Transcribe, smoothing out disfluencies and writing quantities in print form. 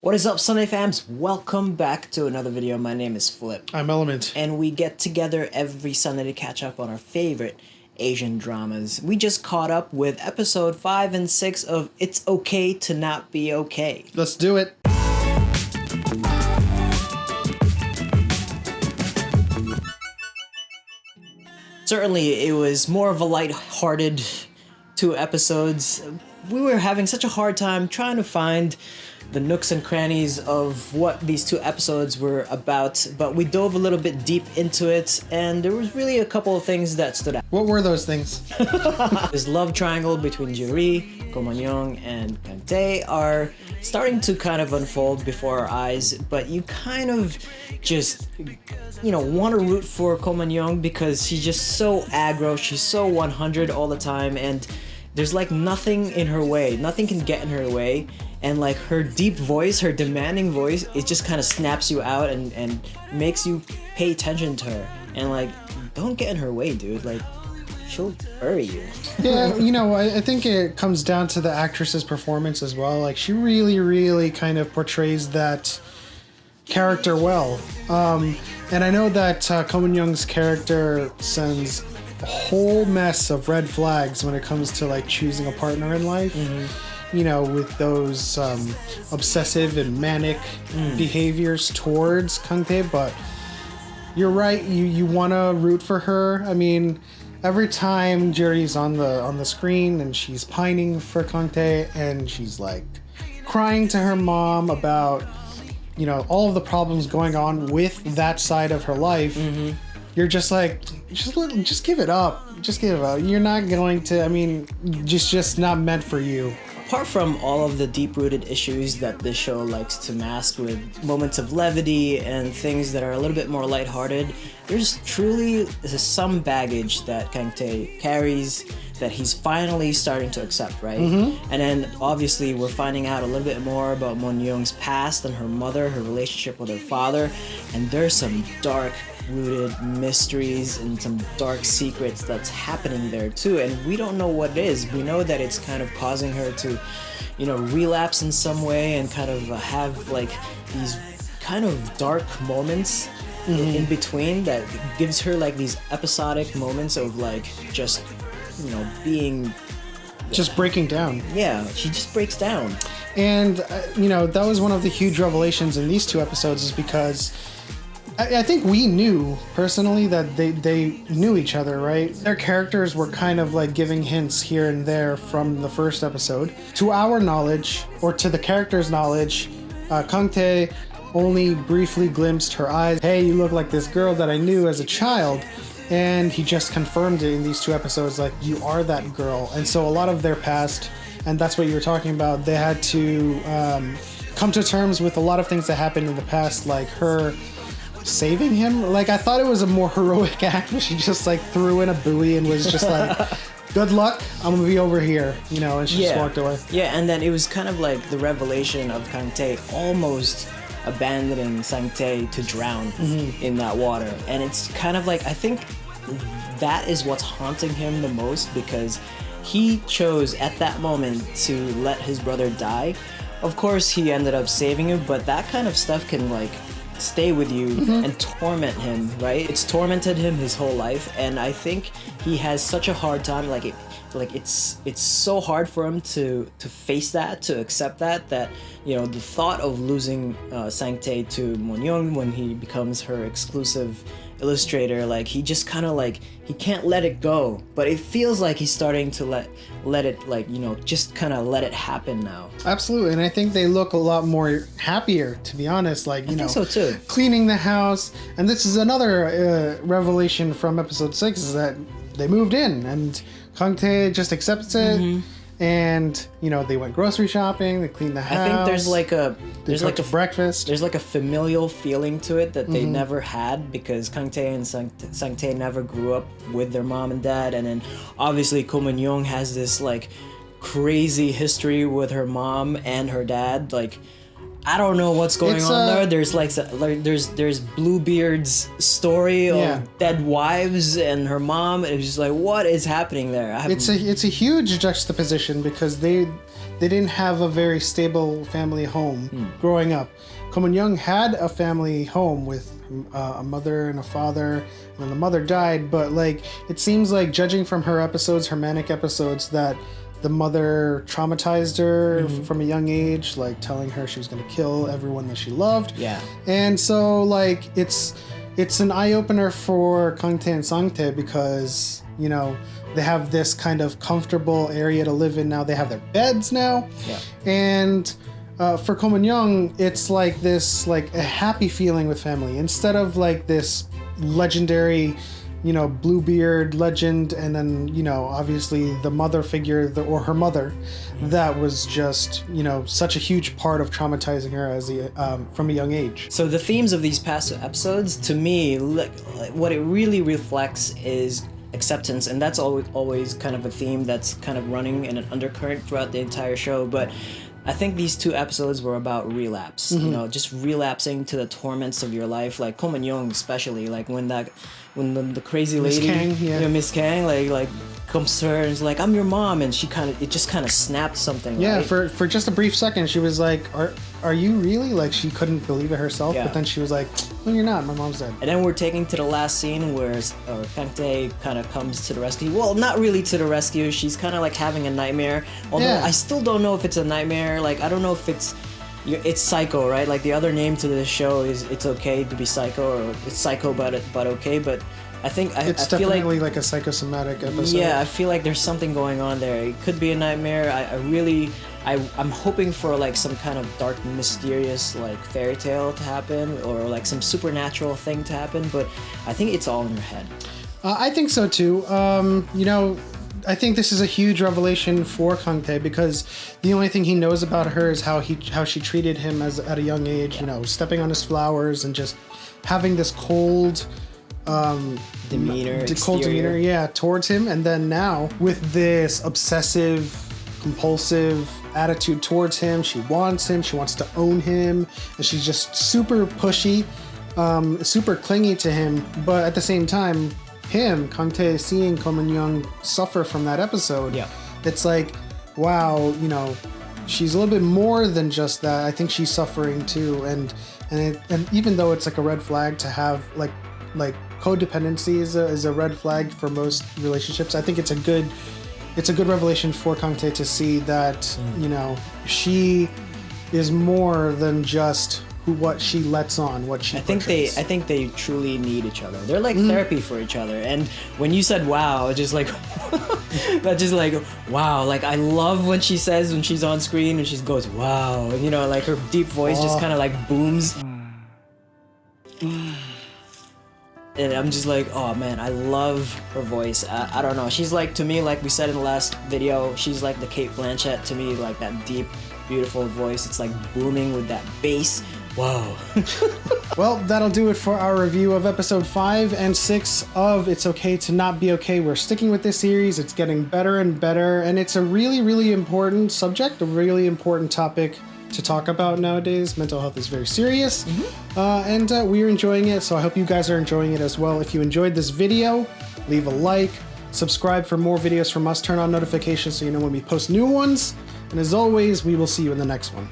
What is up, Sunday fams? Welcome back to another video. My name is Flip. I'm Element. And we get together every Sunday to catch up on our favorite Asian dramas. We just caught up with episode 5 and 6 of It's Okay to Not Be Okay. Let's do it. Certainly, it was more of a light-hearted 2 episodes. We were having such a hard time trying to find the nooks and crannies of what these 2 episodes were about, but we dove a little bit deep into it, and there was really a couple of things that stood out. What were those things? This love triangle between Jiri, Ko Mun Young, and Kang Tae are starting to kind of unfold before our eyes, but you kind of just, want to root for Ko Mun Young because she's just so aggro, she's so 100 all the time, and there's like nothing in her way, nothing can get in her way. And like her deep voice, her demanding voice, it just kind of snaps you out and makes you pay attention to her. And like, don't get in her way, dude. Like, she'll bury you. Yeah, I think it comes down to the actress's performance as well. Like, she really kind of portrays that character well. And I know that Ko Mun Young's character sends a whole mess of red flags when it comes to like choosing a partner in life. Mm-hmm. With those obsessive and manic behaviors towards Kang Tae, but you're right, you want to root for her. I mean, every time Jiri's on the screen and she's pining for Kang Tae and she's like crying to her mom about, all of the problems going on with that side of her life, you're just like, just give it up. Just give it up. You're not going to, just not meant for you. Apart from all of the deep-rooted issues that this show likes to mask with moments of levity and things that are a little bit more lighthearted, there's truly some baggage that Kang Tae carries that he's finally starting to accept, right? Mm-hmm. And then obviously we're finding out a little bit more about Mun Young's past and her mother, her relationship with her father, and there's some dark-rooted mysteries and some dark secrets that's happening there too, and we don't know what it is. We know that it's kind of causing her to, relapse in some way and kind of have like these kind of dark moments in between that gives her like these episodic moments of like just being just breaking down. Yeah, she just breaks down. And that was one of the huge revelations in these 2 episodes, is because I think we knew personally that they knew each other, right? Their characters were kind of like giving hints here and there from the first episode. To our knowledge, or to the character's knowledge, Kang Tae only briefly glimpsed her eyes. Hey, you look like this girl that I knew as a child. And he just confirmed it in these 2 episodes, like, you are that girl. And so a lot of their past, and that's what you were talking about, they had to come to terms with a lot of things that happened in the past, like her saving him. Like, I thought it was a more heroic act, but she just like threw in a buoy and was just like, good luck, I'm gonna be over here, and she just walked away. Yeah, and then it was kind of like the revelation of Kang Tae almost abandoning Sang Tae to drown in that water. And it's kind of like, I think that is what's haunting him the most, because he chose at that moment to let his brother die. Of course, he ended up saving him, but that kind of stuff can like stay with you and torment him, right? It's tormented him his whole life, and I think he has such a hard time, it's so hard for him to face that, to accept that the thought of losing Sang Tae to Mun Young when he becomes her exclusive illustrator, like he just kind of like, he can't let it go, but it feels like he's starting to let it, like, just kind of let it happen now. Absolutely. And I think they look a lot more happier, to be honest, like, I think so too. Cleaning the house. And this is another revelation from episode 6, is that they moved in and Kang Tae just accepts it. And they went grocery shopping, they cleaned the house. I think there's like a breakfast. There's like a familial feeling to it that they never had, because Kang Tae and Sang Tae never grew up with their mom and dad, and then obviously Ko Mun Young has this like crazy history with her mom and her dad. Like, I don't know what's going It's, on there. There's there's Bluebeard's story Yeah. of dead wives and her mom. It was just like, what is happening there? It's a huge juxtaposition because they didn't have a very stable family home growing up. Ko Mun Young had a family home with a mother and a father, and then the mother died. But like, it seems like, judging from her episodes, her manic episodes, that the mother traumatized her from a young age, like telling her she was going to kill everyone that she loved. Yeah. And so like, it's an eye opener for Kangtae and Sangtae because, you know, they have this kind of comfortable area to live in now. They have their beds now. Yeah. And for Ko Mun Young, it's like this, like a happy feeling with family instead of like this legendary, you know, Bluebeard legend, and then, you know, obviously the mother figure or her mother, that was just, you know, such a huge part of traumatizing her as from a young age. So the themes of these past episodes, to me, what it really reflects is acceptance, and that's always kind of a theme that's kind of running in an undercurrent throughout the entire show. But I think these 2 episodes were about relapse, you know, just relapsing to the torments of your life. Like Ko Mun Young, especially, like when the crazy lady, Miss Kang, like comes to her and is like, "I'm your mom," and it just kind of snapped something. Yeah, right? for just a brief second, she was like, "Are you really?" Like, she couldn't believe it herself. Yeah. But then she was like, "No, you're not. My mom's dead." And then we're taking to the last scene where Kangtae kind of comes to the rescue. Well, not really to the rescue. She's kind of like having a nightmare. Although I still don't know if it's a nightmare. Like, I don't know if it's psycho, right? Like, the other name to the show is It's Okay to Be Psycho, or It's Psycho but okay. But I think It's I feel definitely like a psychosomatic episode. Yeah, I feel like there's something going on there. It could be a nightmare. I'm hoping for like some kind of dark, mysterious like fairy tale to happen, or like some supernatural thing to happen. But I think it's all in her head. I think so too. You know, I think this is a huge revelation for Kangtae because the only thing he knows about her is how she treated him at a young age. Yeah. You know, stepping on his flowers and just having this cold demeanor, yeah, towards him. And then now with this obsessive, compulsive attitude towards him, she wants to own him, and she's just super pushy, super clingy to him. But at the same time, Kangtae, seeing Ko Mun Young suffer from that episode, it's like, wow, you know, she's a little bit more than just that. I think she's suffering too, and even though it's like a red flag to have like codependency is a red flag for most relationships, I think it's a good revelation for Kangtae to see that, you know, she is more than just what she lets on, what she portrays. I think they truly need each other. They're like therapy for each other. And when you said wow, just like that's just like wow. Like, I love when she says, when she's on screen and she goes wow, and, you know, like her deep voice just kind of like booms. And I'm just like, oh man, I love her voice. I don't know. She's like, to me, like we said in the last video, she's like the Kate Blanchett to me, like that deep, beautiful voice. It's like booming with that bass. Whoa. Well, that'll do it for our review of episode 5 and 6 of It's Okay to Not Be Okay. We're sticking with this series. It's getting better and better, and it's a really, really important subject, a really important topic to talk about nowadays. Mental health is very serious, and we're enjoying it, so I hope you guys are enjoying it as well. If you enjoyed this video, leave a like, subscribe for more videos from us, turn on notifications so you know when we post new ones, and as always, we will see you in the next one.